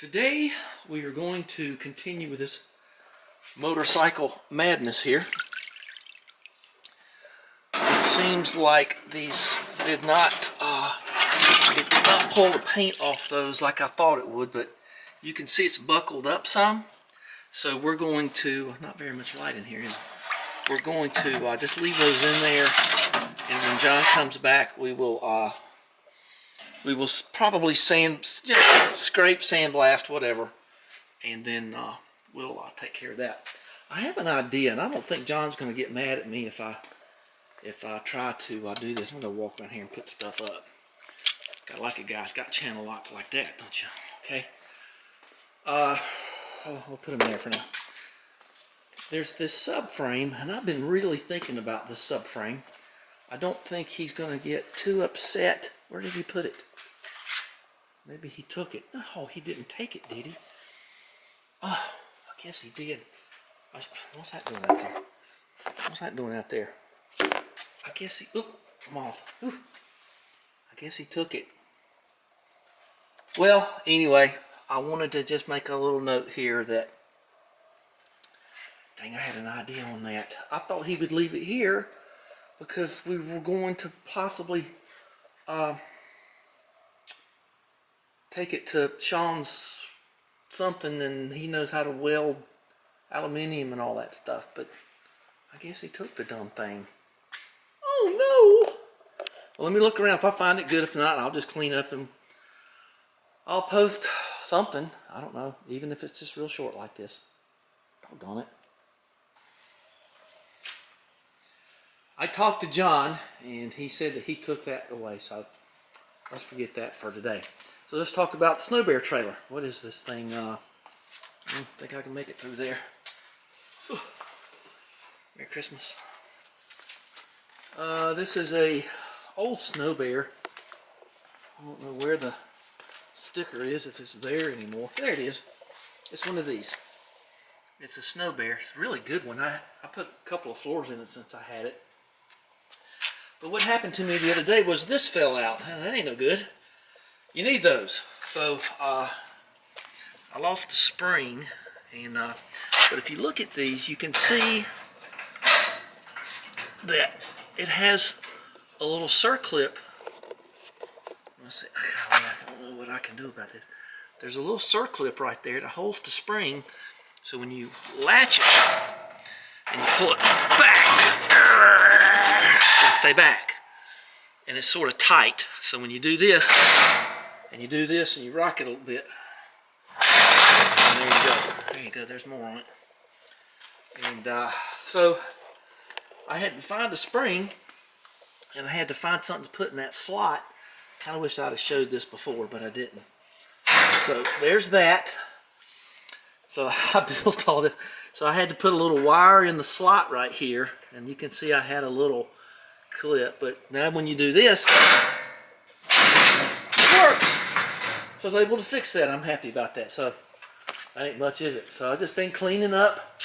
Today we are going to continue with this motorcycle madness here. It seems like these did not pull the paint off those like I thought it would, but you can see it's buckled up some. So we're going to, not very much light in here, is it? We're going to just leave those in there, and when John comes back, we will probably scrape, sandblast, whatever, and then we'll take care of that. I have an idea, and I don't think John's going to get mad at me if I try to do this. I'm going to walk around here and put stuff up. Gotta like it, guys. Got channel locks like that, don't you? Okay. We'll put them there for now. There's this subframe, and I've been really thinking about this subframe. I don't think he's going to get too upset. Where did he put it? Maybe he took it. No, he didn't take it, did he? Oh, I guess he did. What's that doing out there? What's that doing out there? I guess he... Oop, I'm off. Ooh, I guess he took it. Well, anyway, I wanted to just make a little note here that... Dang, I had an idea on that. I thought he would leave it here because we were going to possibly take it to Sean's something, and he knows how to weld aluminium and all that stuff, but I guess he took the dumb thing. Oh no! Well, let me look around. If I find it good, if not, I'll just clean up and I'll post something. I don't know, even if it's just real short like this. Doggone it. I talked to John, and he said that he took that away, so let's forget that for today. So let's talk about the SnowBear trailer. What is this thing? I don't think I can make it through there. Whew. Merry Christmas. This is a old SnowBear. I don't know where the sticker is, if it's there anymore. There it is. It's one of these. It's a SnowBear. It's a really good one. I put a couple of floors in it since I had it. But what happened to me the other day was this fell out. That ain't no good. You need those. So I lost the spring, and but if you look at these, you can see that it has a little circlip. Let's see. I don't know what I can do about this. There's a little circlip right there that holds the spring. So when you latch it and you pull it back, it'll stay back. And it's sort of tight. So when you do this, and you rock it a little bit, and there you go. There you go. There's more on it. And so I had to find a spring, and I had to find something to put in that slot. Kind of wish I'd have showed this before, but I didn't. So there's that. So I built all this. So I had to put a little wire in the slot right here, and you can see I had a little clip. But now when you do this, it works. So I was able to fix that. I'm happy about that. So that ain't much, is it? So I've just been cleaning up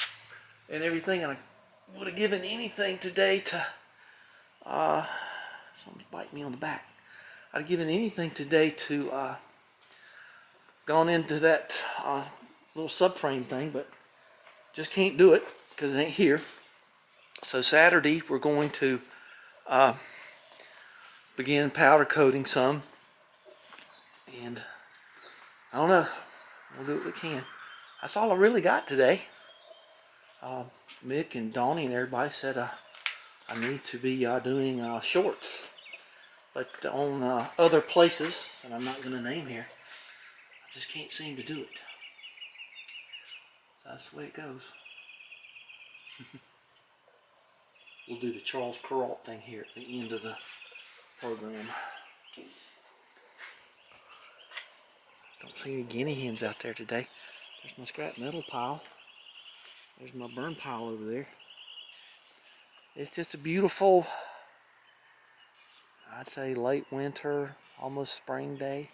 and everything, and I would have given anything today to something's biting me on the back. I'd have given anything today to gone into that little subframe thing, but just can't do it because it ain't here. So Saturday we're going to begin powder coating some, and I don't know, we'll do what we can. That's all I really got today. Mick and Donnie and everybody said I need to be doing shorts, but on other places, and I'm not going to name here. I just can't seem to do it. So that's the way it goes. We'll do the Charles Kuralt thing here at the end of the program. Don't see any guinea hens out there today. There's my scrap metal pile. There's my burn pile over there. It's just a beautiful, I'd say late winter, almost spring day.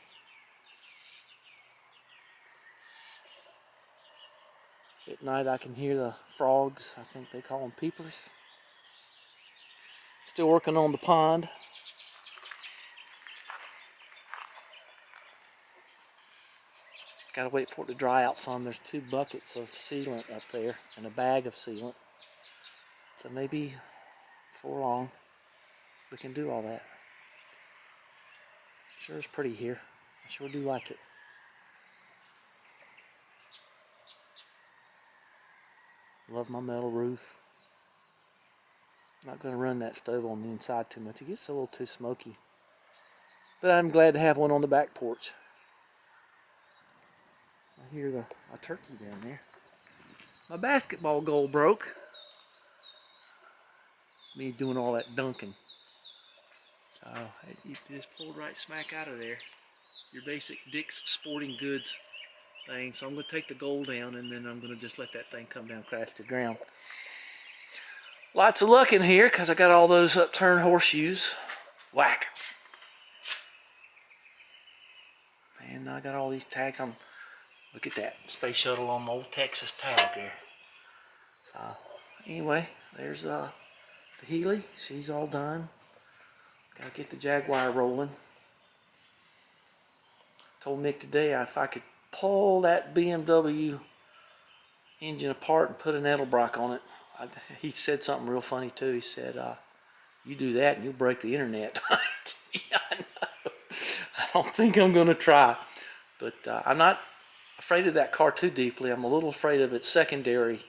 At night I can hear the frogs. I think they call them peepers. Still working on the pond. Gotta wait for it to dry out some. There's 2 buckets of sealant up there and a bag of sealant. So maybe before long we can do all that. Sure is pretty here. I sure do like it. Love my metal roof. Not going to run that stove on the inside too much. It gets a little too smoky. But I'm glad to have one on the back porch. I hear a turkey down there. My basketball goal broke. Me doing all that dunking. So you just pulled right smack out of there. Your basic Dick's Sporting Goods thing. So I'm going to take the goal down and then I'm going to just let that thing come down, crash to the ground. Lots of luck in here because I got all those upturned horseshoes. Whack. And I got all these tags. Look at that space shuttle on my old Texas tag there. So anyway, there's the Healy. She's all done. Gotta get the Jaguar rolling. Told Nick today if I could pull that BMW engine apart and put an Edelbrock on it. He said something real funny too. He said, you do that and you'll break the internet. Yeah, I know. I don't think I'm going to try. But I'm not afraid of that car too deeply. I'm a little afraid of its secondary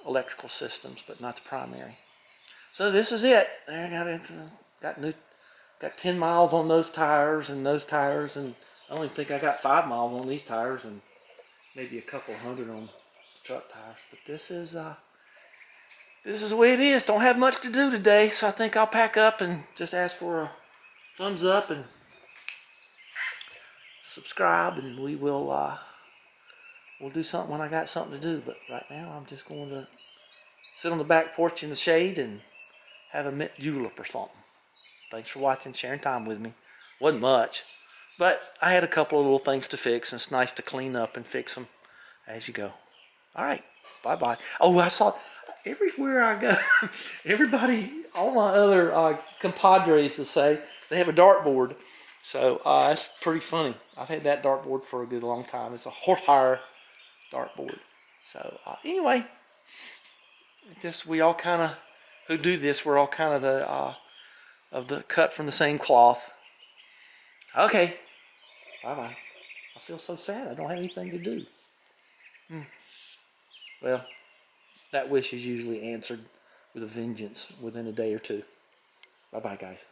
electrical systems, but not the primary. So this is it. There, got 10 miles on those tires, and I don't even think I got 5 miles on these tires, and maybe a couple hundred on the truck tires. But this is the way it is. Don't have much to do today, so I think I'll pack up and just ask for a thumbs up and subscribe, and we'll do something when I got something to do. But right now, I'm just going to sit on the back porch in the shade and have a mint julep or something. Thanks for watching, sharing time with me. Wasn't much, but I had a couple of little things to fix, and it's nice to clean up and fix them as you go. All right, bye-bye. Oh, I saw everywhere I go, everybody, all my other compadres to say, they have a dartboard. So it's pretty funny. I've had that dartboard for a good long time. It's a horse-hire dartboard. So anyway, we all kind of, who do this, we're all kind of the cut from the same cloth. Okay, bye-bye. I feel so sad. I don't have anything to do. Well, that wish is usually answered with a vengeance within a day or two. Bye-bye, guys.